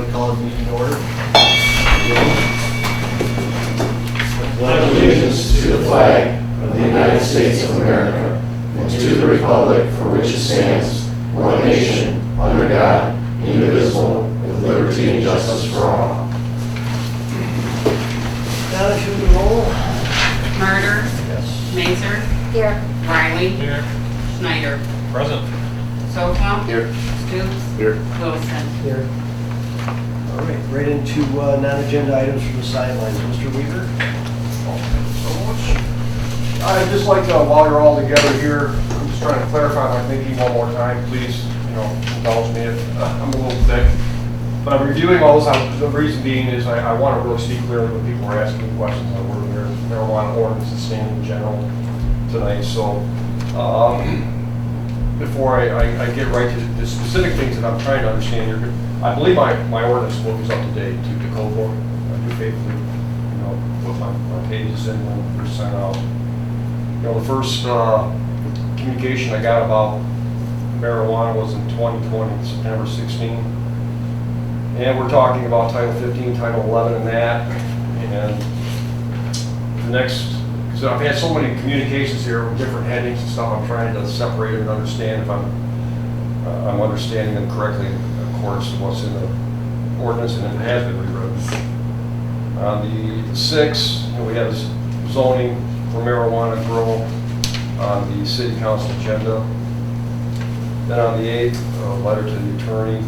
to call the meeting to order. Pledge allegiance to the flag of the United States of America and to the republic for which it stands, one nation, under God, indivisible, with liberty and justice for all. Now, should we roll? Murder. Yes. Mazer. Here. Riley. Here. Schneider. Present. Soto. Here. Stoops. Here. Wilson. Here. All right, right into non-agenda items from the sidelines. Mr. Weaver? So much. I'd just like to, while you're all together here, I'm just trying to clarify my thinking one more time. Please, indulge me if I'm a little thick. But I'm reviewing all this. The reason being is I want to really speak clearly when people are asking questions on where the marijuana ordinance is standing in general tonight. So before I get right to the specific things that I'm trying to understand here, I believe my ordinance book is up to date to the code book. I do faithfully, put my pages in when they're sent out. The first communication I got about marijuana was in 2020, September 16. And we're talking about Title 15, Title 11 and that. And the next, because I've had so many communications here with different headings and stuff, I'm trying to separate them and understand if I'm understanding them correctly in accordance to what's in the ordinance and if it has been rewritten. On the 6th, we have zoning for marijuana grow on the city council agenda. Then on the 8th, a letter to the attorney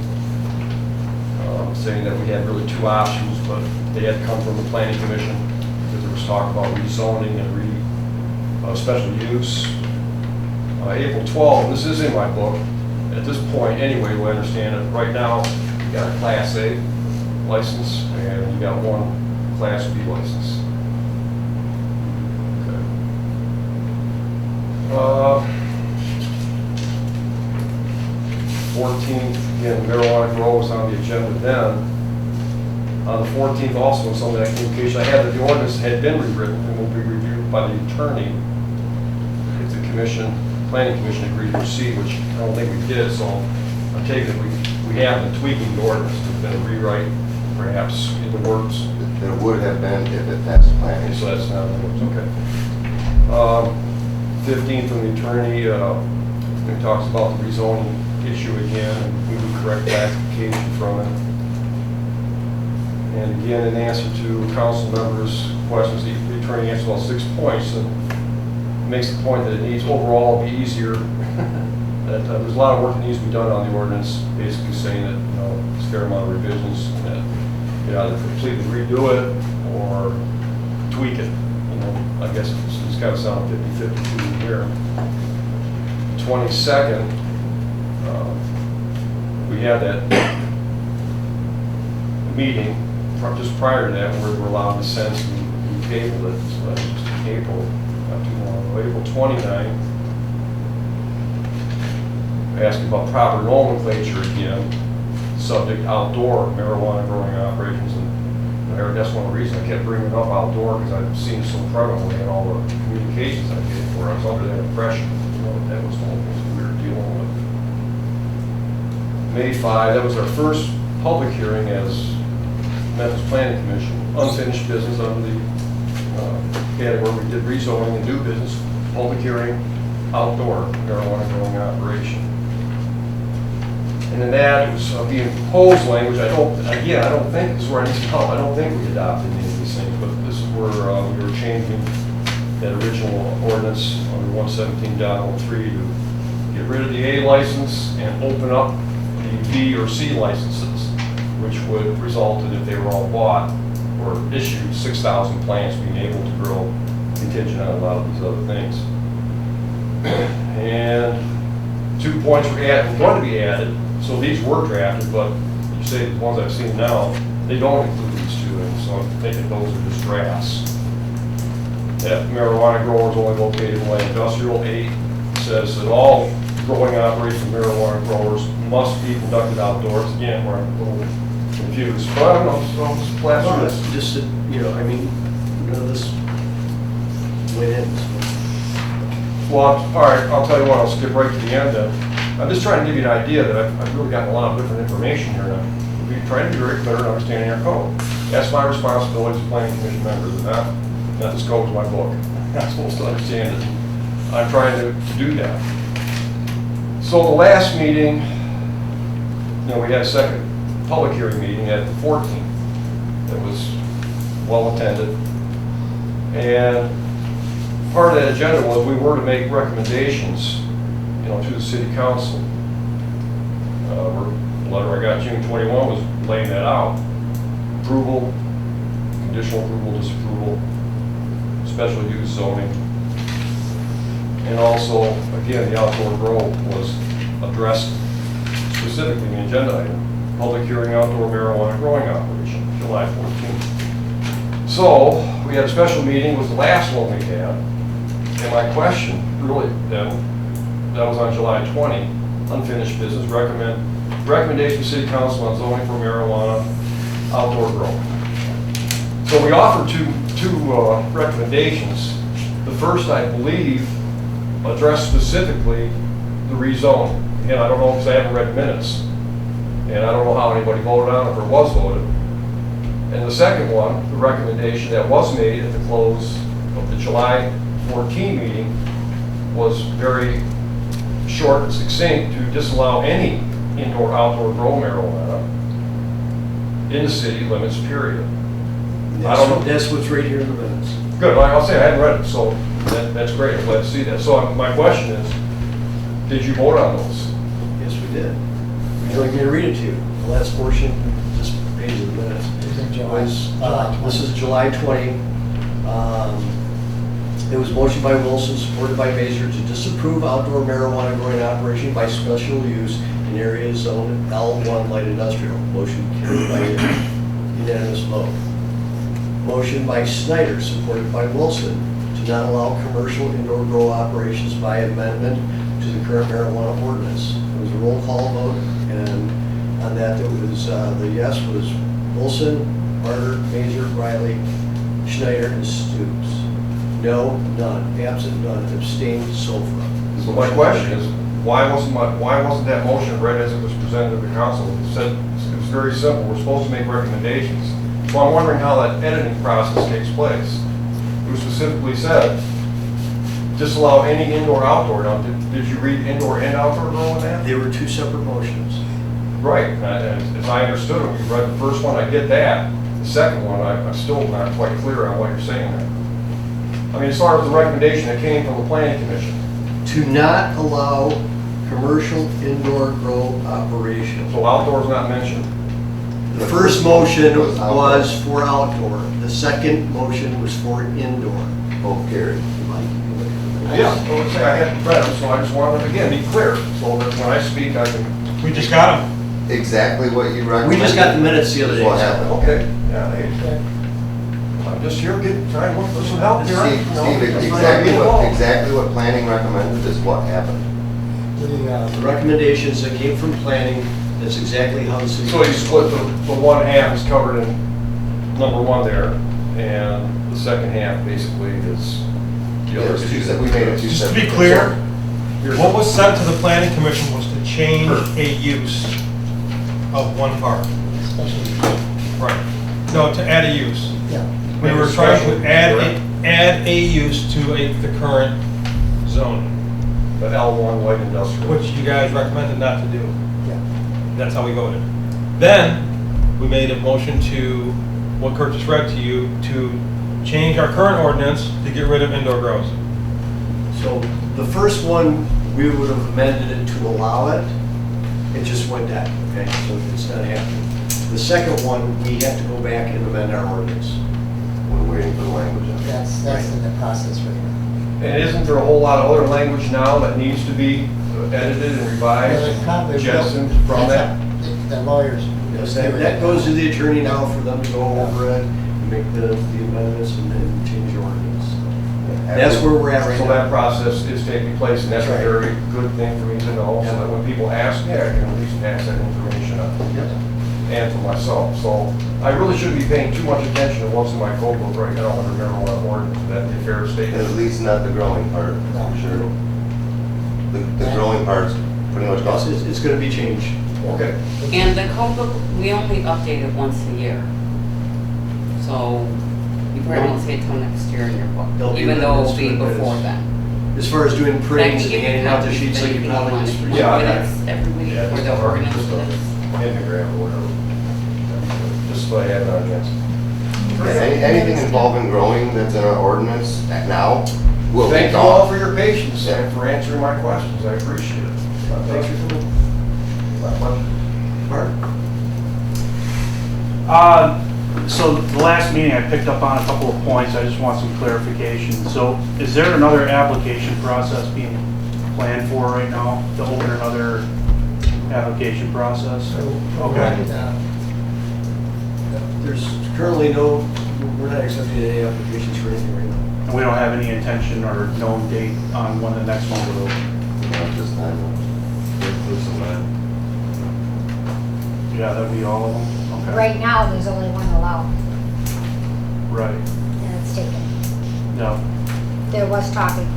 saying that we had really two options, but they had come from the planning commission because there was talk about rezoning and special use. April 12th, this is in my book. At this point, anyway, we understand it. Right now, you got a Class A license and you got one Class B license. Okay. 14th, again, marijuana grow was on the agenda then. On the 14th, also in some of that communication, I had that the ordinance had been rewritten and will be reviewed by the attorney if the planning commission agreed to proceed, which I don't think we did, so I'm taking it we have been tweaking the ordinance. There's been a rewrite, perhaps, in the works. There would have been if it passed planning. So that's not in the works, okay. 15th from the attorney, it talks about the rezoning issue again, and we would correct classification from it. And again, in answer to council members' questions, the attorney answered all 6 points and makes the point that it needs overall be easier. That there's a lot of work that needs to be done on the ordinance, basically saying that there's a fair amount of revisions that you either completely redo it or tweak it. I guess it's got to sound 50-50 here. 22nd. We had that meeting just prior to that where we're allowed to send some cable it. So that was just April, not too long ago. April 29th. Asking about proper nomenclature again. Subject outdoor marijuana growing operations. And I heard that's one of the reasons I kept bringing up outdoor because I've seen it so prevalently in all the communications I did where I was under that impression that was one of the things we were dealing with. May 5, that was our first public hearing as Memphis Planning Commission, unfinished business under the category. We did rezoning and new business, public hearing, outdoor marijuana growing operation. And in that, it was the imposed language. I don't think this is where I need some help. I don't think we adopted any of these things, but this is where we were changing that original ordinance under 117.03 to get rid of the A license and open up the B or C licenses, which would result in, if they were all bought or issued, 6,000 plants being able to grow, contingent on a lot of these other things. And 2 points were going to be added. So these were drafted, but you say the ones I've seen now, they don't include these two, and so I'm thinking those are just drafts. That marijuana growers only located in light industrial. 8 says that all growing operations of marijuana growers must be conducted outdoors. Again, we're a little confused, but I don't know, so I'll just blast through this. Just, this went in. Well, all right, I'll tell you what, I'll skip right to the end then. I'm just trying to give you an idea that I've really gotten a lot of different information here now. trying to be very clear in understanding our code. That's my responsibility as a planning commission member, not this code is my book. I'm supposed to understand it. I'm trying to do that. So the last meeting, we had a second public hearing meeting at the 14th. That was well attended. And part of that agenda was we were to make recommendations, to the city council. The letter I got June 21 was laying that out. Approval, conditional approval, disapproval, special use zoning. And also, again, the outdoor grow was addressed specifically in the agenda item. Public hearing outdoor marijuana growing operation, July 14th. So, we had a special meeting, was the last one we had. And my question, really, then, that was on July 20, unfinished business, recommendation city council on zoning for marijuana outdoor grow. So we offered two recommendations. The first, I believe, addressed specifically the rezone. Again, I don't know because I haven't read minutes. And I don't know how anybody voted on it, if it was voted. And the second one, the recommendation that was made at the close of the July 14 meeting was very short and succinct to disallow any indoor-outdoor grow marijuana in the city limits, period. I don't know. That's what's right here in the minutes. Good, I'll say I hadn't read it, so that's great, I'm glad to see that. So my question is, did you vote on those? Yes, we did. Would you like me to read it to you? The last portion, this page of the minutes. This is July 20. It was motioned by Wilson, supported by Mazur, to disapprove outdoor marijuana growing operation by special use in areas zoned L1 light industrial. Motion carried by unanimous vote. Motion by Snyder, supported by Wilson, to not allow commercial indoor grow operations by amendment to the current marijuana ordinance. It was a roll call vote, and on that, it was the yes was Wilson, Martyr, Mazur, Riley, Schneider, and Stoops. No, none. Absent, none. Abstained, Sofra. So my question is, why wasn't that motion read as it was presented to the council? It said, it was very simple, we're supposed to make recommendations. So I'm wondering how that editing process takes place. It was specifically said, disallow any indoor-outdoor. Now, did you read indoor and outdoor grow in that? They were two separate motions. Right, and as I understood it, we read the first one, I get that. The second one, I'm still not quite clear on what you're saying there. I mean, as far as the recommendation that came from the planning commission. To not allow commercial indoor grow operations. So outdoor is not mentioned. The first motion was for outdoor. The second motion was for indoor. Both carried. Yeah, well, I hadn't read them, so I just wanted to, again, be clear, so that when I speak, I can. We just got them. Exactly what you recommended. We just got the minutes the other day. What happened? Okay, yeah, I'm just here trying to look for some help here. Steve, exactly what planning recommended is what happened. The recommendations that came from planning, that's exactly how the city. So you split the one half is covered in number one there, and the second half basically is the other issues that we made it Just to be clear, what was sent to the planning commission was to change a use of one part. Right. No, to add a use. Yeah. We were trying to add a use to the current zone, The L1 light industrial. which you guys recommended not to do. Yeah. That's how we voted. Then, we made a motion to, what Kurt just read to you, to change our current ordinance to get rid of indoor grows. So the first one, we would have amended it to allow it. It just went dead, okay? So it's not happening. The second one, we have to go back and amend our ordinance. We're waiting for the language on it. That's in the process right now. And isn't there a whole lot of other language now that needs to be edited and revised, Well, it probably will. jettisoned from that? The lawyers. Yes, that goes to the attorney now for them to go over it, make the amendments and then change the ordinance. That's where we're at right So now. that process is taking place, and that's a That's right. very good thing for me to know, so that when people ask me, I can at least pass that information on, Yep. and for myself. So I really shouldn't be paying too much attention to what's in my code book right now under marijuana ordinance, that the fair At statement. least not the growing part, for sure. The growing part's pretty much Yes, gone. it's gonna be changed. Okay. And the code book, we only update it once a year. So you probably won't see it till next year in your They'll book, be even though it'll be written as- before then. As far as doing But I printings can and give you handing out the copies sheets, if like you you probably want. just. Yeah, Minutes every week, Yeah, or just the a- ordinance just a- minutes. Pentagram or whatever. Just so I have it on hand. Anything involving growing that's in our ordinance now will be Thank you all gone. for your patience Yeah. and for answering my questions. I appreciate it. Thanks for coming. My pleasure. Mark? So the last meeting, I picked up on a couple of points, I just want some clarification. So is there another application process being planned for right now, to open another application process? So, Okay. There's currently no, we're not accepting any applications for anything right now. And we don't have any intention or known date on when the next one will open? Not this time. Yeah, that'd be all of them? Okay. Right now, there's only one allowed, Right, and it's taken. no, There was talking,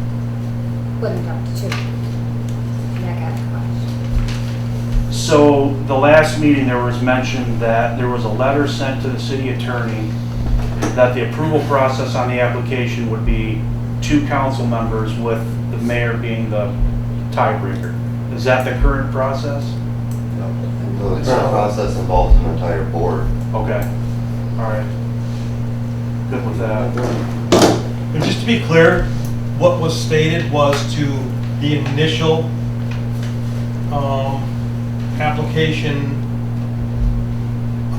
wouldn't up to two. And that got crushed. so the last meeting, there was mention that there was a letter sent to the city attorney that the approval process on the application would be 2 council members with the mayor being the tiebreaker. Is that the current process? So the current process involves an entire board. Okay, all right. Good with that. And just to be clear, what was stated was to the initial application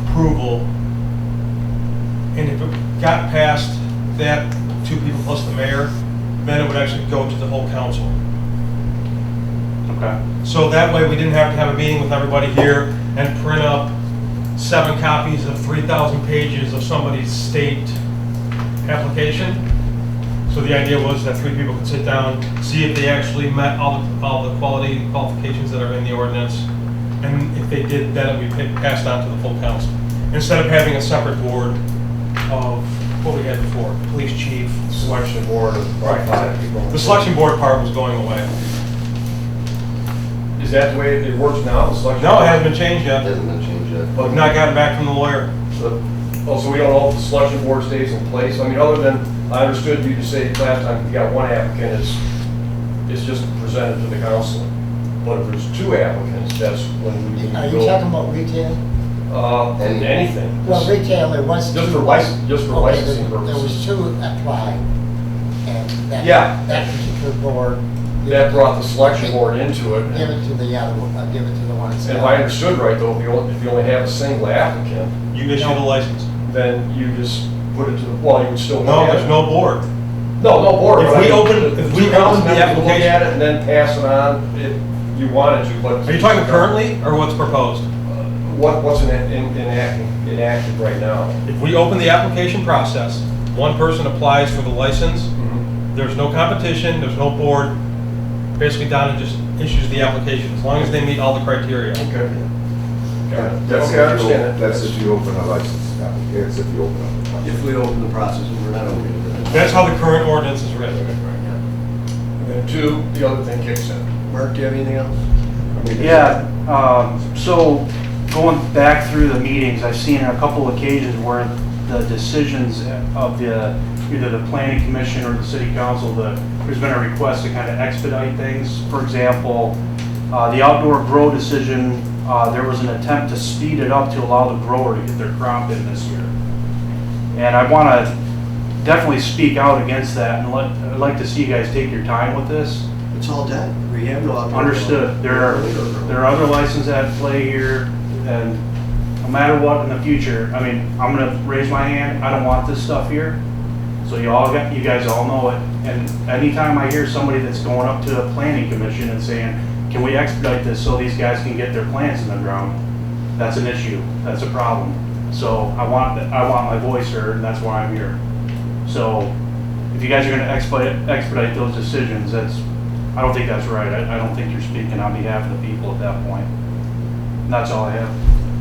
approval. And if it got past that 2 people plus the mayor, then it would actually go to the whole council. Okay, So that way, we didn't have to have a meeting with everybody here and print up 7 copies of 3,000 pages of somebody's state application. So the idea was that 3 people could sit down, see if they actually met all the qualifications that are in the ordinance. And if they did, then it would be passed on to the full council. Instead of having a separate board of what we had before, police chief. Selection board of Right. 5 people. The selection board part was going away. Is that the way it works now, the selection? No, it board? hasn't been changed yet. Hasn't been changed yet. I've not gotten back from the lawyer. So we don't know if the selection board stays in place? I mean, other than, I understood you to say last time you got 1 applicant, it's just presented to the council. But if there's 2 applicants, that's when we need Are to you go. talking about retail? Anything. Well, retail, there was two. Just for license, just for Okay, licensing there was purposes. 2 applied, and Yeah. that particular board. That brought the selection board into it. Give it to the other, give it to the one that's. And if I understood right, though, if you only have a single applicant, You issue the license. then you just put it to the, well, you would still. No, look at there's it. no board. No If board. but I we mean, open- the if two we open council the members could application- Look at it and then pass it on if you wanted to, but. Are you talking currently or what's proposed? What's enacted right now? If we open the application process, one person applies for the license, there's no competition, there's no board. Basically, Donna just issues the application, as long as they meet all the criteria. Okay. Got it. That's Okay, I understand if you, that. that's if you open a license, it's if you open up the process. If we open the process, and we're not opening it. That's how the current ordinance is written. And then 2, the other thing kicks in. Mark, do you have anything else? yeah, so going back through the meetings, I've seen on a couple occasions where the decisions of either the planning commission or the city council, there's been a request to kind of expedite things. For example, the outdoor grow decision, there was an attempt to speed it up to allow the grower to get their crop in this year. And I want to definitely speak out against that, and I'd like to see you guys take your time with this. It's all done. We have no outdoor. Understood. There are other licenses at play here, and no matter what in the future, I mean, I'm gonna raise my hand, I don't want this stuff here. So you guys all know it. And anytime I hear somebody that's going up to a planning commission and saying, can we expedite this so these guys can get their plants in the ground? That's an issue, that's a problem. So I want my voice heard, and that's why I'm here. So if you guys are gonna expedite those decisions, I don't think that's right. I don't think you're speaking on behalf of the people at that point. And that's all I have.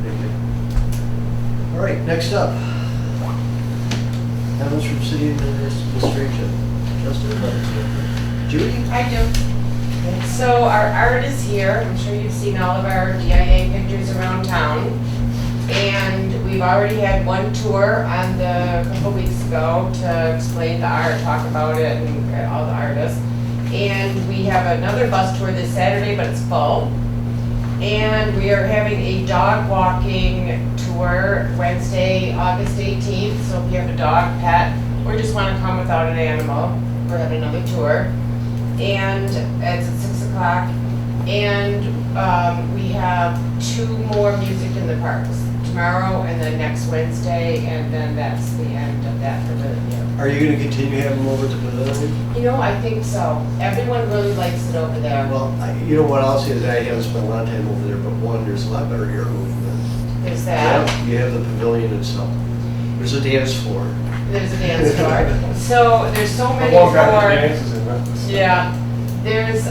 Thank you. All right, next up. Comments from city administration. Justin? Judy? I do. So our art is here. I'm sure you've seen all of our DIA pictures around town. And we've already had one tour on a couple weeks ago to explain the art, talk about it, and all the artists. And we have another bus tour this Saturday, but it's full. And we are having a dog walking tour Wednesday, August 18th. So if you have a dog, pet, or just want to come without an animal, we're having another tour. And it's at 6 o'clock. And we have 2 more music in the parks. Tomorrow and then next Wednesday, and then that's the end of that for the year. Are you gonna continue having them over at the pavilion? You know, I think so. Everyone really likes it over there. Well, you know what I'll say is I haven't spent a lot of time over there, but one, there's a lot better air movement. There's that. You have the pavilion itself. There's a dance floor. There's a dance floor. So there's so many I've all got more. the dances in Memphis. Yeah, there's,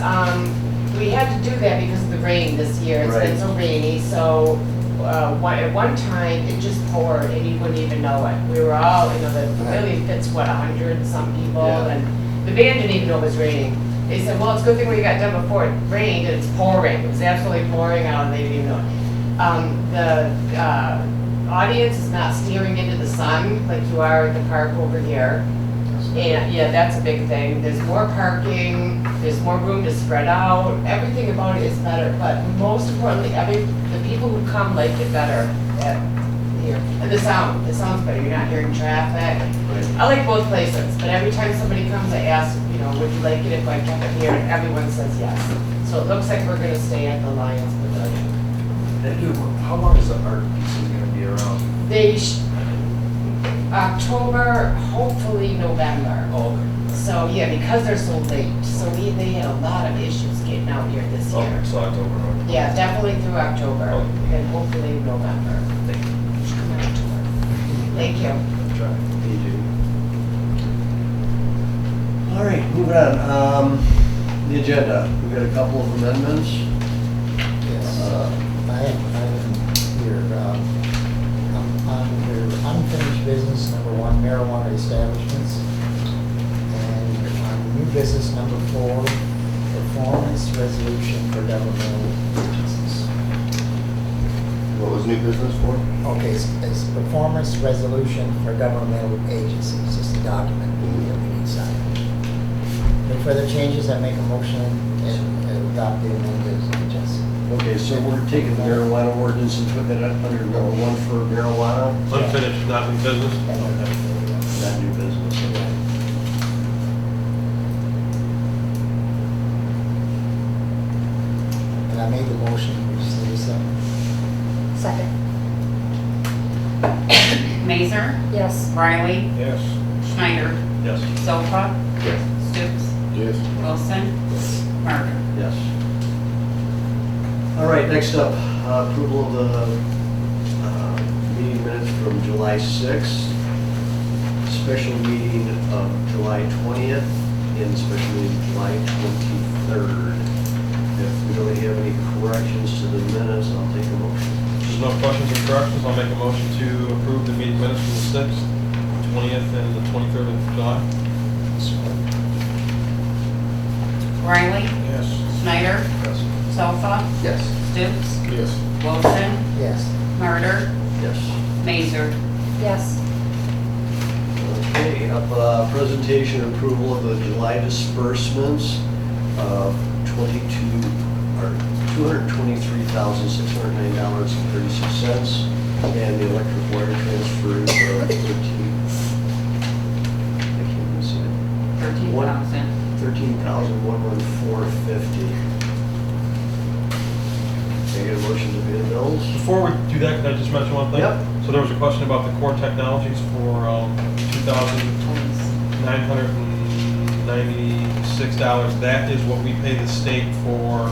we had to do that because of the rain this year. It's been Right. so rainy, so at one time, it just poured and you wouldn't even know it. We were all, you know, the pavilion fits, what, 100 and some people, Yeah. and the band didn't even know it was raining. They said, well, it's a good thing we got done before it rained, and it's pouring. It was absolutely pouring out, and they didn't even know it. The audience is not steering into the sun like you are at the park over here. And yeah, that's a big thing. There's more parking, there's more room to spread out. Everything about it is better, but most importantly, the people who come like it better at here. And the sound's better. You're not hearing traffic. I like both places, but every time somebody comes, I ask, you know, would you like it if I kept it here? And everyone says yes. So it looks like we're gonna stay at the Lions Pavilion. How long is the art piece gonna be around? October, hopefully November. Oh, okay. So, yeah, because they're so late, so they had a lot of issues getting out here this year. Okay, so October, November. Yeah, definitely through October, Okay. and hopefully November. Thank you. Just come out tour. Thank you. Try. You do. All right, moving on. The agenda, we've got a couple of amendments. Yes. I have here, under unfinished business, number 1, marijuana establishments. And on new business, number 4, performance resolution for governmental agencies. What was new business for? Okay, it's performance resolution for governmental agencies, just a document that we need signed. Any further changes, I make a motion and adopt the amended agenda. Okay, so we're taking the marijuana ordinance and putting it under number 1 for marijuana, Unfinished, not new business? not new business. Okay. And I made the motion, we just need a second. Second. Mazer, Yes. Riley, Yes. Schneider, Yes. Sofa, Yes. Stoops, Yes. Wilson, Martyr. Yes. All right, next up, approval of the meeting minutes from July 6th, special meeting of July 20th, and special meeting July 23rd. If we don't have any corrections to the minutes, I'll take a motion. If there's no questions or corrections, I'll make a motion to approve the meeting minutes from the 6th, 20th, and the 23rd of July. Riley, Yes. Schneider, Yes. Sofa, Yes. Stoops, Yes. Wilson, Yes. Martyr, Yes. Mazer. Yes. Okay, up, presentation and approval of the July disbursements of $223,609.36, and the electric wire transfers of 13,000. 13,114.50. Can I get a motion to pay the bills? Before we do that, can I just mention one thing? Yep. So there was a question about the core technologies for $2,996. That is what we pay the state for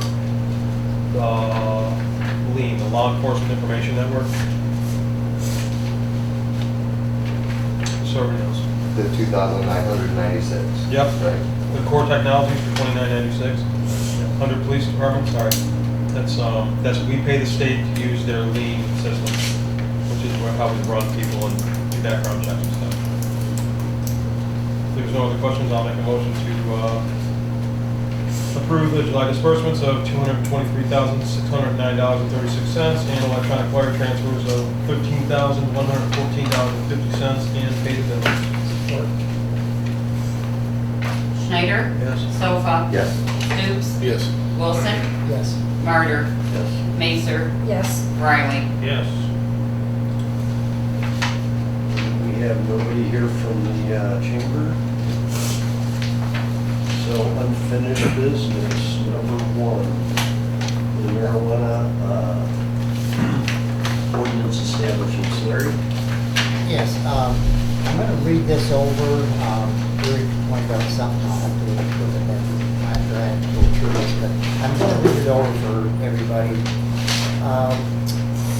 LEAN, the Law Enforcement Information Network. So everybody knows. The 2,996. Yep. Right. The core technologies for $2,996. Under police department, sorry. That's what we pay the state to use their LEAN system, which is how we run people and do background checks and stuff. If there's no other questions, I'll make a motion to approve the July disbursements of $223,609.36 and electronic wire transfers of $15,114.50 and pay the bills. Schneider? Yes. Sofa? Yes. Stoops? Yes. Wilson? Yes. Martyr? Yes. Macer? Yes. Riley? Yes. We have nobody here from the chamber. So unfinished business, number 1, the marijuana ordinance establishment. Larry? Yes, I'm gonna read this over, Gary pointed out something, I'll have to look through it then after I go through this, but I'm gonna read it over for everybody.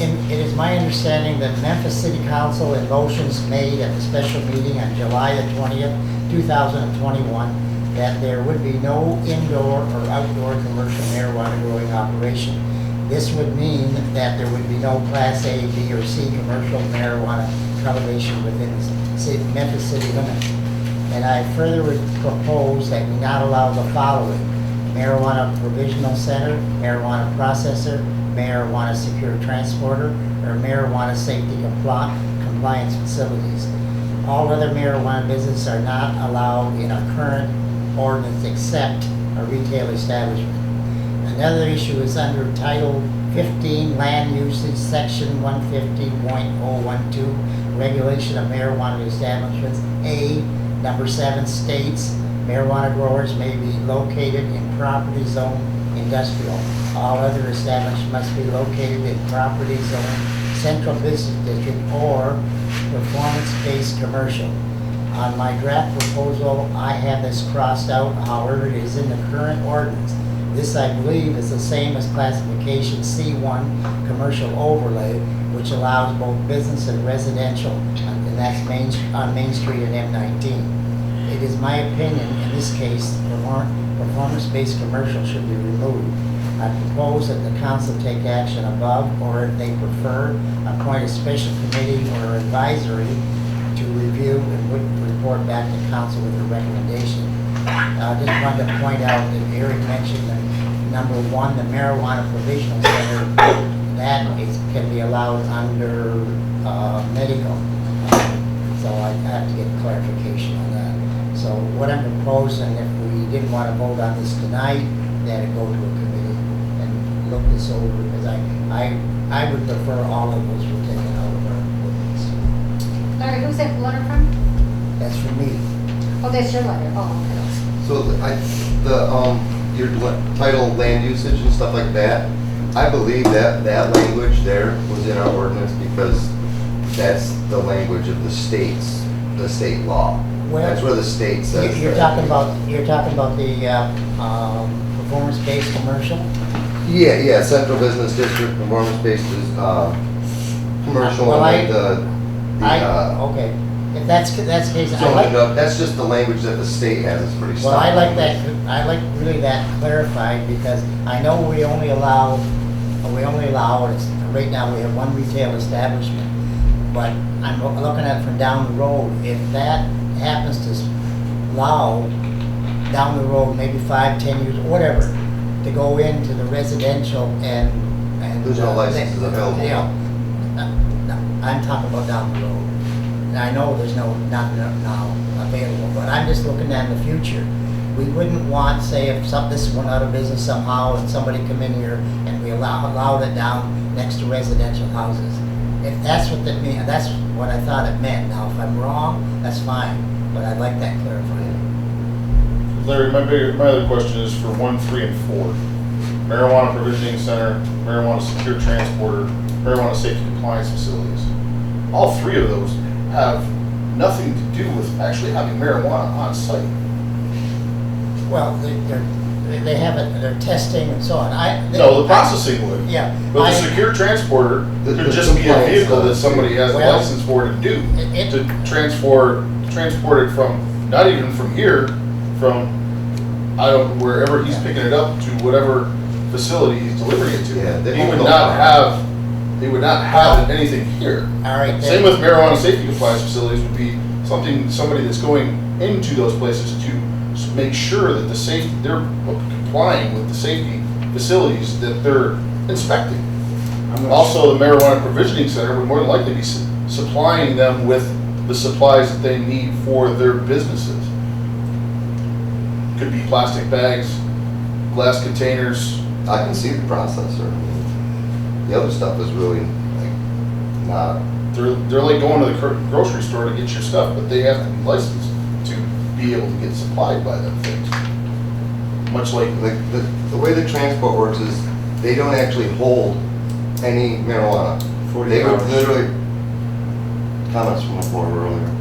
It is my understanding that Memphis City Council in motions made at the special meeting on July the 20th, 2021, that there would be no indoor or outdoor commercial marijuana growing operation. This would mean that there would be no Class A, B, or C commercial marijuana cultivation within the Memphis city limits. And I further would propose that we not allow the following: marijuana provisional center, marijuana processor, marijuana secure transporter, or marijuana safety compliance facilities. All other marijuana businesses are not allowed in our current ordinance except a retail establishment. Another issue is under Title 15 Land Usage, Section 150.012, Regulation of Marijuana Establishments. A, number 7 states, marijuana growers may be located in property zone industrial. All other establishments must be located in property zone central business district or performance-based commercial. On my draft proposal, I have this crossed out, however, it is in the current ordinance. This, I believe, is the same as classification C1, commercial overlay, which allows both business and residential, and that's on Main Street and M19. It is my opinion, in this case, performance-based commercial should be removed. I propose that the council take action above, or if they prefer, appoint a special committee or advisory to review and would report back to council with a recommendation. I just wanted to point out that Eric mentioned that number 1, the marijuana provisional center, that can be allowed under medical. So I have to get clarification on that. So what I'm proposing, if we didn't want to vote on this tonight, that it go to a committee and look this over, because I would prefer all of those were taken out of our ordinance. Larry, who's that letter from? That's for me. Oh, that's your letter. Oh, okay. So your title land usage and stuff like that, I believe that language there was in our ordinance because that's the language of the state law. Well, That's where the state says. You're that. talking about the performance-based commercial? Yeah, central business district, performance-based commercial, Well, like okay. If that's the case, I zoning like, up, that's just the language that the state has, it's pretty well, I like standard. that, I like really that clarified, because I know we only allow, it's, right now, we have one retail establishment, but I'm looking at it from down the road. If that happens to allow down the road, maybe 5, 10 years, whatever, to go into the residential and. There's no licenses available. Yeah. No, I'm talking about down the road. And I know there's not now available, but I'm just looking at in the future. We wouldn't want, say, if this went out of business somehow and somebody come in here and we allowed it down next to residential houses. If that's what that means, that's what I thought it meant. Now, if I'm wrong, that's fine, but I'd like that clarified. Larry, my other question is for 1, 3, and 4. Marijuana provisioning center, marijuana secure transporter, marijuana safety compliance facilities. All 3 of those have nothing to do with actually having marijuana on site. Well, they have it, they're testing and so on. No, the processing would. Yeah. But the secure transporter The could just be a compliance vehicle that does. somebody has a Well, license for to do. it- To transport it from, not even from here, from, wherever he's picking it up to whatever facility he's delivering it to. Yeah, they He own would the not farm. they would not have anything here. All right. Same with marijuana safety compliance facilities would be somebody that's going into those places to make sure that they're complying with the safety facilities that they're inspecting. Also, the Marijuana Provisioning Center would more than likely be supplying them with the supplies that they need for their businesses. Could be plastic bags, glass containers. I can see the processor. The other stuff is really like not. They're like going to the grocery store to get your stuff, but they have to be licensed to be able to get supplied by them things. Much like The way the transport works is they don't actually hold any marijuana. 40 They would hours. literally, comments from the floor earlier.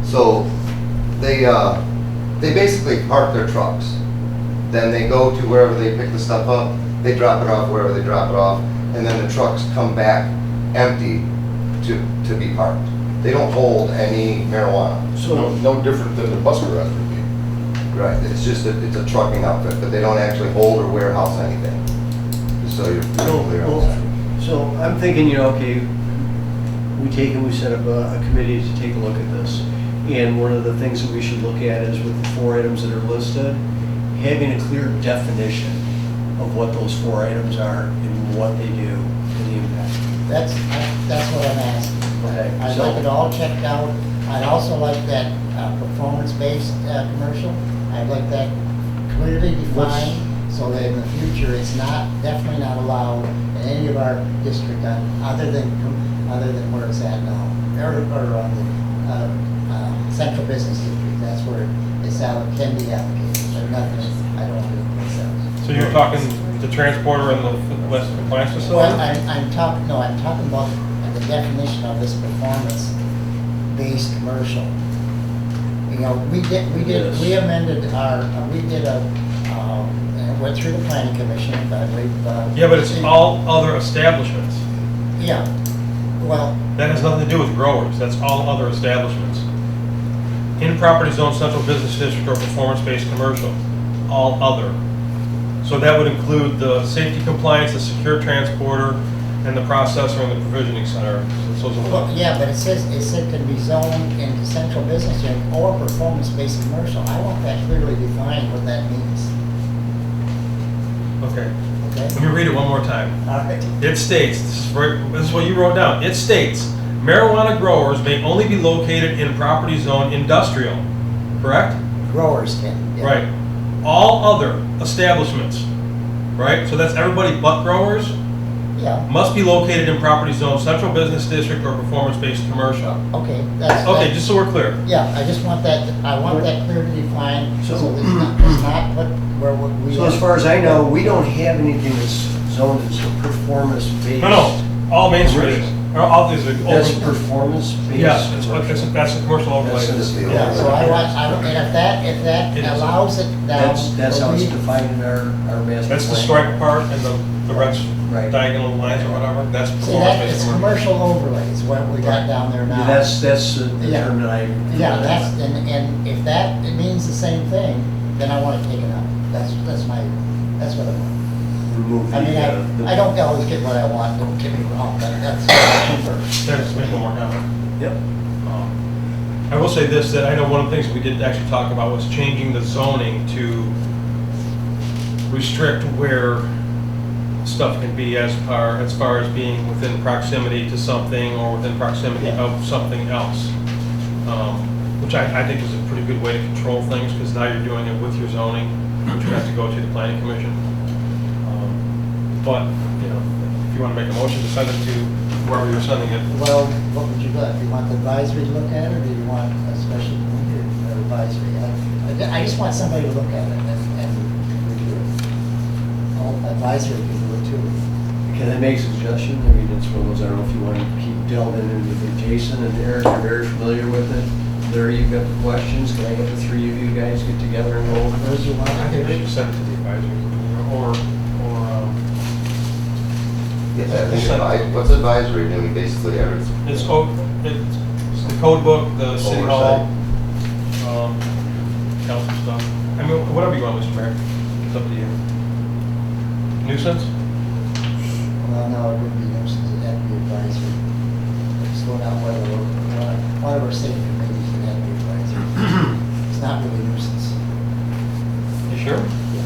So they basically park their trucks. Then they go to wherever they pick the stuff up, they drop it off wherever they drop it off, and then the trucks come back empty to be parked. They don't hold any marijuana. so no different than the bus garage would be. Right, it's just it's a trucking outfit, but they don't actually hold or warehouse anything. Just so you're clear on that. So I'm thinking, you know, okay, we set up a committee to take a look at this. And one of the things that we should look at is with the 4 items that are listed, having a clear definition of what those 4 items are and what they do and the impact. That's what I'm asking. Okay, I'd so- like it all checked out. I'd also like that performance-based commercial. I'd like that clearly defined so that in the future it's definitely not allowed in any of our district other than where it's at now. Or on the central business district, that's where it's can be allocated, but nothing, I don't want to do anyplace else. So you're talking the transporter and the less compliance Well, facility? I'm talking about the definition of this performance-based commercial. You know, Yes. we amended and it went through the planning commission, but Yeah, but it's all other establishments. Yeah, well, That has nothing to do with growers, that's all other establishments. In property zone, central business district, or performance-based commercial, all other. So that would include the safety compliance, the secure transporter, and the processor and the provisioning center. So those are well, the- yeah, but it said can be zoned into central business unit or performance-based commercial. I want that clearly defined what that means, Okay, okay? let me read it one more time. All right. It states, this is what you wrote down, it states, marijuana growers may only be located in property zone industrial, correct? Growers can. yeah. Right. All other establishments, right? So that's everybody but growers, Yeah, must be located in property zone, central business district, or performance-based commercial. okay, that's. Okay, just so we're clear. Yeah, I just want that clearly defined, so So- it's not put where we. So as far as I know, we don't have anything that's zoned as performance-based. No, all Main Street is, or all these are That's open. performance-based. Yes, that's a commercial overlay. That's Just the Yeah, so and if that It is. allows it down. That's how it's we- defined in our master plan. That's the strike part and the red Right. diagonal lines or whatever, that's See, that, performance-based it's commercial. commercial overlay is what we got down there now. That's the Yeah. term that I. Yeah, and if that, it means the same thing, then I want to take it out. That's what I want. Remove I mean, the. I don't always get what I want, don't get me wrong, but that's first. There's make one more comment. Yep. I will say this, that I know one of the things we did actually talk about was changing the zoning to restrict where stuff can be as far as being within proximity to something or within proximity of something else. Which I think is a pretty good way to control things, because now you're doing it with your zoning, which you have to go to the planning commission. But, you know, if you want to make a motion to send it to wherever you're sending it, Well, what would you like? Do you want the advisory to look at it, or do you want a special advisory? I just want somebody to look at it and review it. Oh, advisory can do it too. Can I make a suggestion? I mean, it's one of those, I don't know if you want to keep delving into the Jason and Eric, you're very familiar with it. Larry, you've got the questions. Can I get the 3 of you guys get together and go over Where's those? your one? I think we should send it to the advisory, What's advisory doing? Basically everything. it's the code book, the city hall, council stuff. I mean, whatever you want, Mr. Mayor, it's up to you. Nuisance? Well, no, it wouldn't be nuisance, it'd have to be advisory. Just go down one of our state committees would have to be advisory. It's not really nuisance. You sure? Yeah.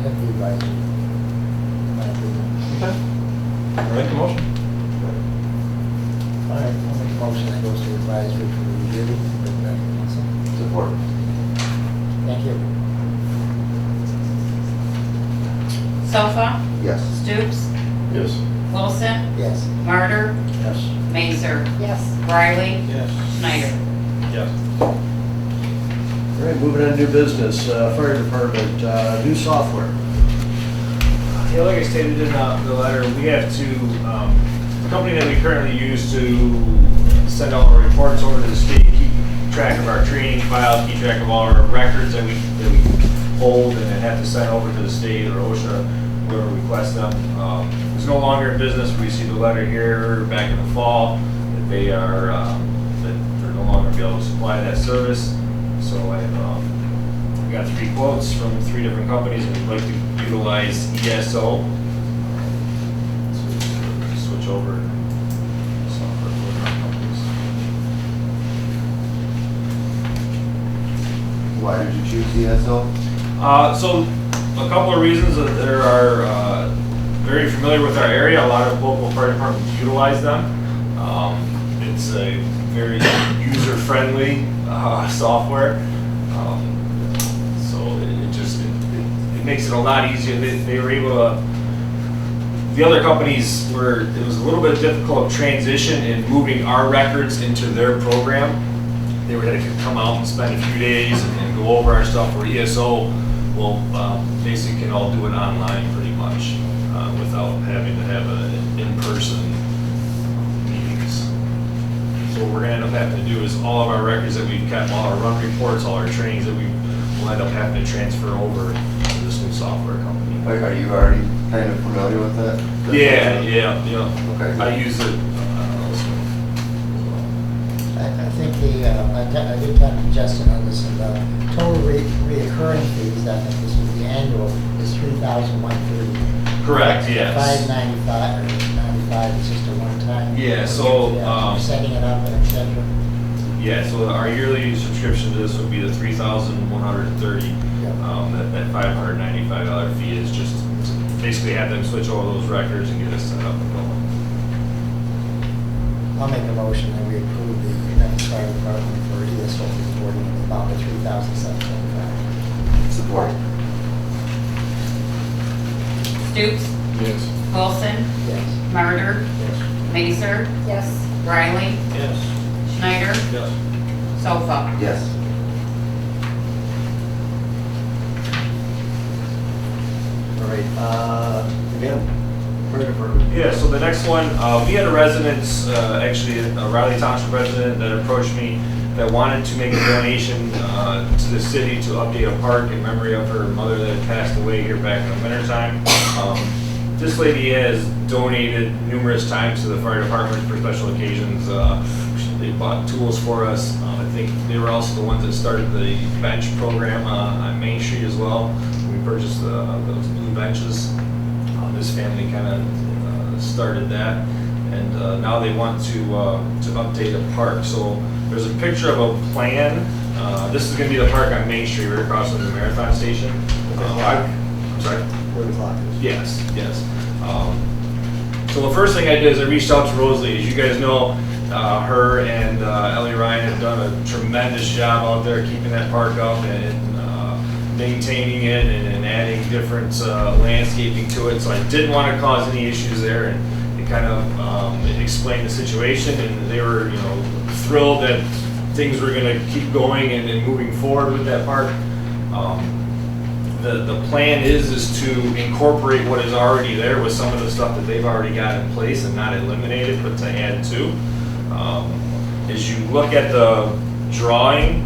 have the advisory. In my opinion. Make a motion. All right, I'll make a motion that goes to advisory for review. Bring back to council. Support. Thank you. Sofa, Yes. Stoops, Yes. Wilson, Yes. Martyr, Yes. Mazer, Yes. Riley, Yes. Schneider. Yes. All right, moving on to new business, fire department, new software. Yeah, like I stated in the letter, we have to, the company that we currently use to send all our reports over to the state, keep track of our training files, keep track of all our records that we hold and then have to send over to the state or OSHA, whoever requests them, is no longer in business. We received a letter here back in the fall that they are, that they're no longer be able to supply that service. So I've got 3 quotes from 3 different companies, and we'd like to utilize ESO to switch over software for our companies. Why did you choose ESO? So a couple of reasons that there are very familiar with our area. A lot of local fire departments utilize them. It's a very user-friendly software. So it makes it a lot easier. They were able to, the other companies were, it was a little bit difficult transition in moving our records into their program. They were going to come out and spend a few days and go over our stuff, where ESO will basically can all do it online pretty much without having to have in-person meetings. So what we're going to end up having to do is all of our records that we've kept, all our run reports, all our trainings that we will end up having to transfer over to this new software company. Are you already kind of familiar with that? Yeah. Okay. I use it. I think I did talk to Justin on this, and the total reoccurring fees, I think this is the annual, is $3,130. Correct, yes. $595 or $95 is just a one-time. Yeah, so, Setting it up and et cetera. Yeah, so our yearly subscription to this would be the $3,130. That $595 fee is just to basically have them switch over those records and get us set up and going. I'll make a motion that we approve the Memphis Fire Department for ESO reporting in the amount of $3,725. Support. Stoops, Yes. Wilson, Yes. Martyr, Yes. Mazer, Yes. Riley, Yes. Schneider, Yes. Sofa. Yes. All right, again, fire department. Yeah, so the next one, we had a resident, actually a Riley Township resident that approached me that wanted to make a donation to the city to update a park in memory of her mother that had passed away here back in the wintertime. This lady has donated numerous times to the fire department for special occasions. They bought tools for us. I think they were also the ones that started the bench program on Main Street as well. We purchased those blue benches. This family kind of started that, and now they want to update a park. So there's a picture of a plan. This is going to be the park on Main Street, right across from the Marathon Station. I'm sorry. Where the clock is. Yes. So the first thing I did is I reached out to Rosalie. As you guys know, her and Ellie Ryan have done a tremendous job out there keeping that park up and maintaining it and adding different landscaping to it. So I didn't want to cause any issues there, and it kind of it explained the situation, and they were thrilled that things were going to keep going and moving forward with that park. The plan is to incorporate what is already there with some of the stuff that they've already got in place and not eliminate it, but to add to. As you look at the drawing,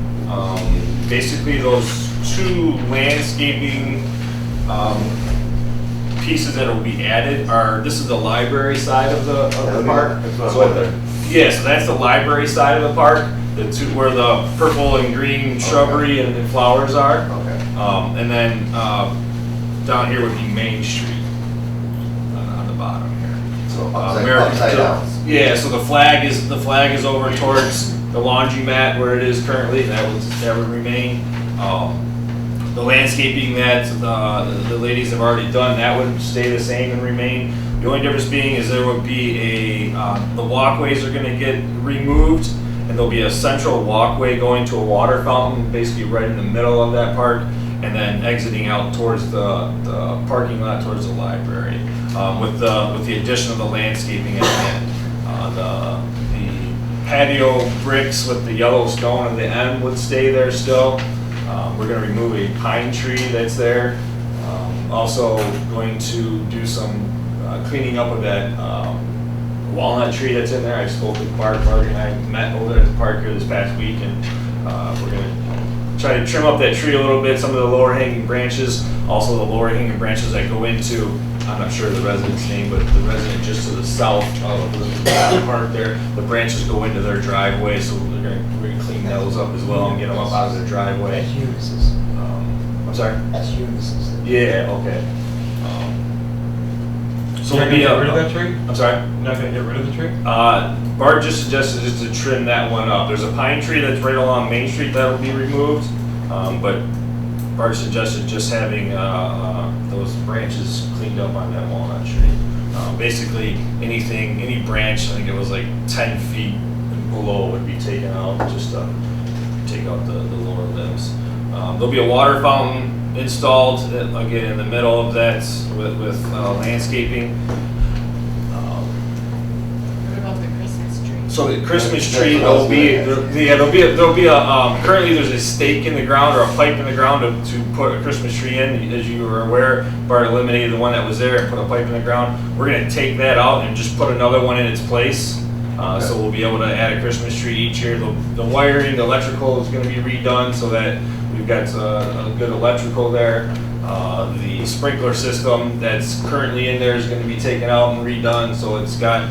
basically those 2 landscaping pieces that will be added are, this is the library side of the park. So that's the library side of the park, where the purple and green shrubbery and flowers are. Okay. And then down here would be Main Street on the bottom here. So upside down. Yeah, so the flag is over towards the laundromat where it is currently. That would remain. The landscaping that the ladies have already done, that would stay the same and remain. The only difference being is there would be the walkways are gonna get removed, and there'll be a central walkway going to a water fountain, basically right in the middle of that park, and then exiting out towards the parking lot towards the library, with the addition of the landscaping at the end. The patio bricks with the yellow stone at the end would stay there still. We're gonna remove a pine tree that's there. Also going to do some cleaning up of that walnut tree that's in there. I spoke with Bart and I met over there at the park here this past week, and we're gonna try to trim up that tree a little bit, some of the lower hanging branches, also the lower hanging branches that go into, I'm not sure the resident's name, but the resident just to the south of the park there, the branches go into their driveway, so we're gonna clean those up as well and get them up out of their driveway. That's Eunice's. I'm sorry? That's Eunice's. Yeah, okay. So You're it'll gonna be get rid of that tree? I'm sorry? You're not gonna get rid of the tree? Bart just suggested just to trim that one up. There's a pine tree that's right along Main Street that'll be removed, but Bart suggested just having those branches cleaned up on that walnut tree. Basically, any branch, I think it was like 10 feet below would be taken out, just to take out the lower limbs. There'll be a water fountain installed, again, in the middle of that with landscaping. What about the Christmas tree? So the Christmas tree, there'll be a, currently there's a stake in the ground or a pipe in the ground to put a Christmas tree in. As you were aware, Bart eliminated the one that was there and put a pipe in the ground. We're gonna take that out and just put another one in its place. So we'll be able to add a Christmas tree each year. The wiring, the electrical is gonna be redone so that we've got a good electrical there. The sprinkler system that's currently in there is gonna be taken out and redone, so it's got,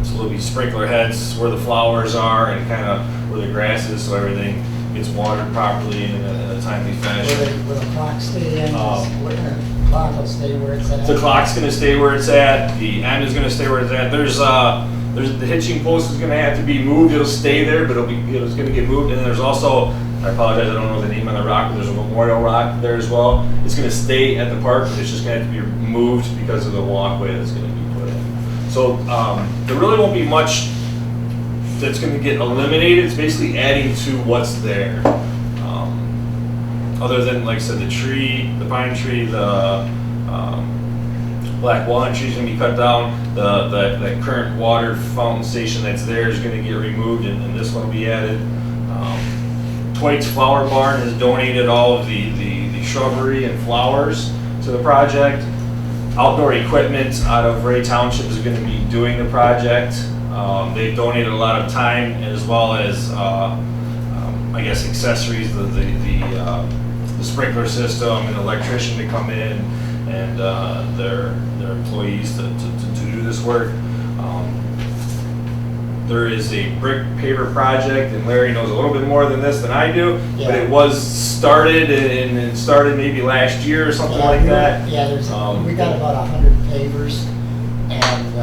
so there'll be sprinkler heads where the flowers are and kind of where the grass is, so everything gets watered properly and in a timely fashion. Will the clock stay in? The clock will stay where it's at? The clock's gonna stay where it's at, the end is gonna stay where it's at. There's the hitching post is gonna have to be moved, it'll stay there, but it's gonna get moved, and then there's also, I apologize, I don't know the name on the rock, but there's a memorial rock there as well. It's gonna stay at the park, but it's just gonna have to be moved because of the walkway that's gonna be put in. So, there really won't be much that's gonna get eliminated, it's basically adding to what's there. Other than, like I said, the tree, the pine tree, the black walnut tree's gonna be cut down, that current water fountain station that's there is gonna get removed, and this one will be added. Twight's Flower Barn has donated all of the shrubbery and flowers to the project. Outdoor equipment out of Ray Township is gonna be doing the project. They've donated a lot of time as well as, I guess, accessories, the sprinkler system and electrician to come in and their employees to do this work. There is a brick paver project, and Larry knows a little bit more than this than I do, but it was started and it started maybe last year or something like that. Yeah, we got about 100 pavers, and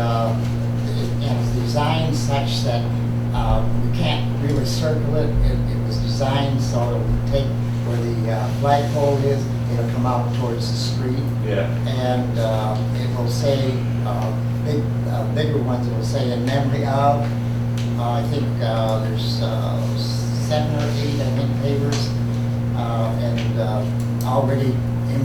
it's designed such that we can't really circle it. It was designed so it would take where the flagpole is, it'll come out towards the street. Yeah. And it will say, bigger ones, it will say in memory of. I think there's 7 or 8, I think, pavers, and already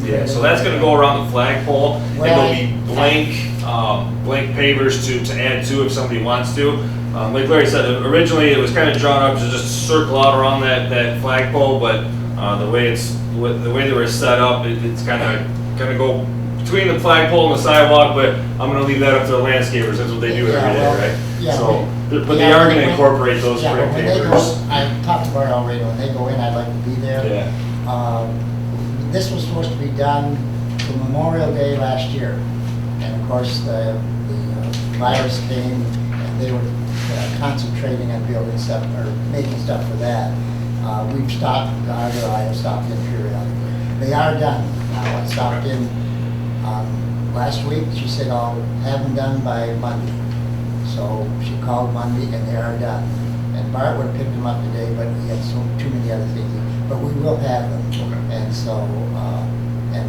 Yeah, so that's gonna go around the flagpole, and there'll be blank pavers to add to if somebody wants to. Like Larry said, originally it was kind of drawn up to just circle out around that flagpole, but the way they were set up, it's kind of gonna go between the flagpole and the sidewalk, but I'm gonna leave that up to the landscapers, that's what they do every day, right? Yeah, So, but they are gonna incorporate those yeah, brick when they go, pavers. I talked to Bart already, when they go in, I'd like to be there. Yeah. This was supposed to be done for Memorial Day last year, and of course, the virus came, and they were concentrating on building stuff, or making stuff for that. We've stopped, I have stopped in periodically. They are done now. I stopped in last week, she said, I'll have them done by Monday. So she called Monday, and they are done. And Bart would have picked them up today, but he had too many other things. but we will have them. Okay. And so,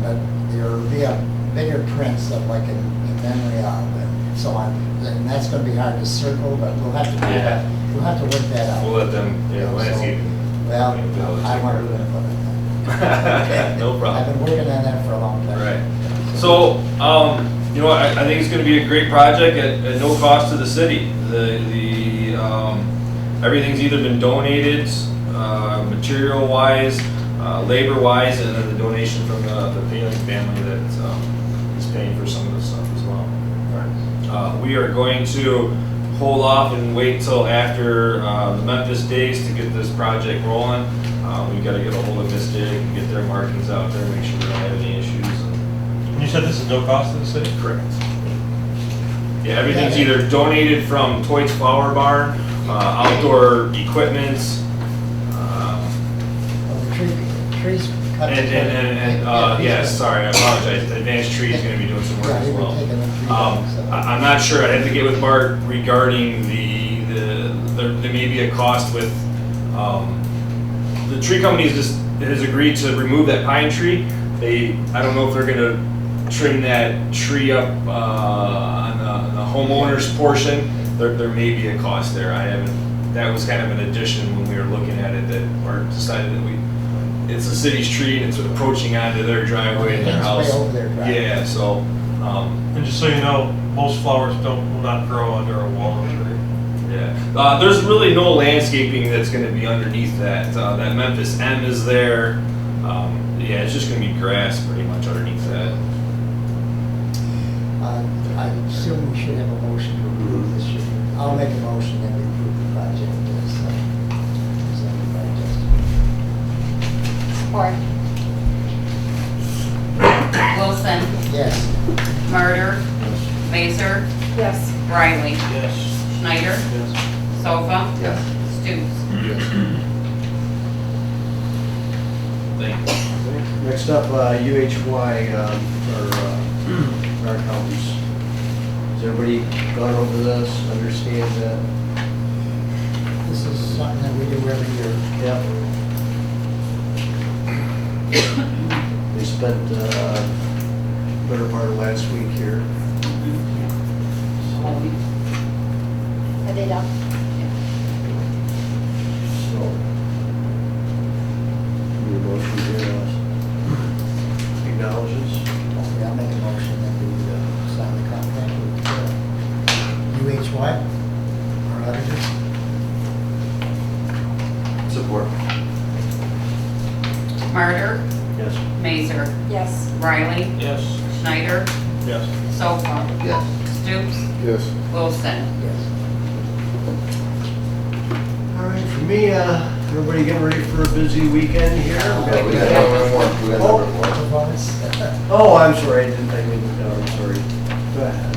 but there will be a bigger prints of like in memory of and so on. And that's gonna be hard to circle, but we'll have to do Yeah. that. We'll have to work that out. We'll let them, landscape. Well, Yeah, I want to put it. No problem. I've been working on that for a long time. Right. So, I think it's gonna be a great project at no cost to the city. Everything's either been donated, material-wise, labor-wise, and then the donation from the Paling family that is paying for some of this stuff as well. We are going to hold off and wait till after the Memphis days to get this project rolling. We've got to get a hold of Miss Dig and get their markings out there, make sure we don't have any issues. You said this is no cost to the city? Correct. Yeah, everything's either donated from Toyd's Flower Barn, outdoor equipment, Well, the trees cut. sorry, I apologize. Advanced Tree is going to be doing some work as well. I'm not sure. I'd have to get with Bart regarding there may be a cost with, the tree company has agreed to remove that pine tree. I don't know if they're going to trim that tree up on the homeowner's portion. There may be a cost there. That was kind of an addition when we were looking at it, that Bart decided that it's the city's tree and it's approaching onto their driveway and their It's house. way over their driveway. Yeah, so, And just so you know, most flowers will not grow under a walnut tree. yeah. There's really no landscaping that's gonna be underneath that. That Memphis M is there. Yeah, it's just gonna be grass pretty much underneath that. I assume we should have a motion to approve this year. I'll make a motion that we approve the project as presented by Justin. Support. Wilson, Yes. Murder, Mazer, Yes. Riley, Yes. Schneider, Sofa, Yes. Stoops. Thank you. Next up, UHY, our accountants. Has everybody gone over this, understand that? This is something that we do every year. Yep. They spent, better part of last week here. Are they done? So, need a motion here, acknowledges. Okay, I'll make a motion that we sign the contract with UHY, our auditors. Support. Murder, Yes. Mazer, Yes. Riley, Yes. Schneider, Yes. Sofa, Yes. Stoops, Yes. Wilson. Yes. All right, for me, everybody getting ready for a busy weekend here. Yeah, we got number one. We got number one. Performance. Oh, I'm sorry, I didn't, no, I'm sorry. Go ahead.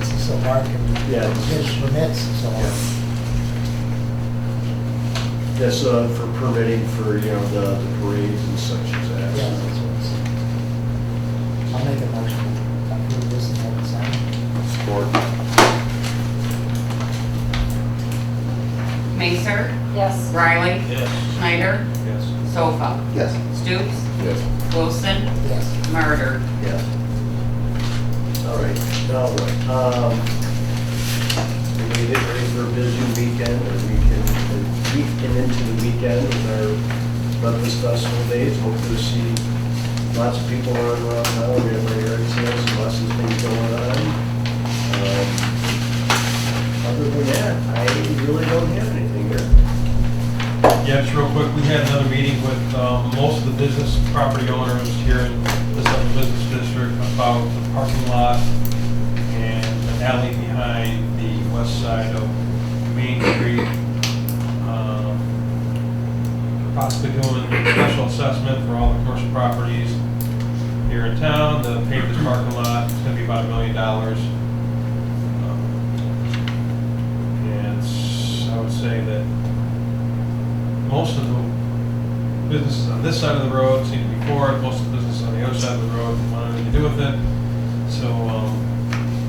This is so Mark can Yeah. get permits and so on. That's for permitting for, the parades and such as that. Yeah, that's what it's. I'll make a motion to approve this and have it signed. Support. Mazer, Yes. Riley, Yes. Schneider, Yes. Sofa, Yes. Stoops, Yes. Wilson, Yes. Murder. Yeah. All right, now what? We get ready for a busy weekend, weekend into the weekend with our Memphis Festival days. Hope to see lots of people around town. We have our yard sales and lots of things going on. Other than that, I really don't have anything here. Yeah, just real quick, we had another meeting with most of the business property owners here in the Southern Business District about the parking lot and the alley behind the west side of Main Street. Possibly doing a special assessment for all the commercial properties here in town. The pave this parking lot, it's gonna be about $1 million. And I would say that most of the businesses on this side of the road seem to be for it, most of the businesses on the other side of the road want nothing to do with it. So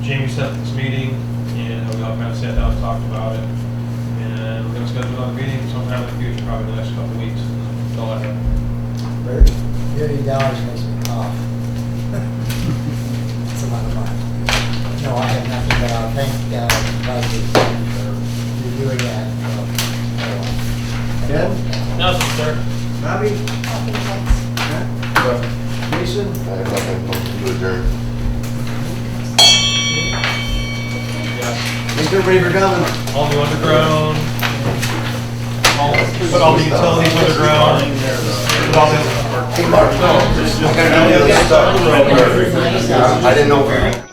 Jamie set up this meeting, and we all kind of sat down and talked about it. And we're gonna schedule another meeting sometime in the future, probably the next couple of weeks, to all I have. $30 makes me cough. That's a lot of money. No, I have nothing, but I'll thank Vice for reviewing that. Ken? Nothing, sir. Bobby? Okay, thanks. Jason? I have nothing to adjourn. Thanks everybody for coming. All the underground, put all the utilities underground. Put all the- Hey, Mark, I gotta do this stuff. I didn't know if you were.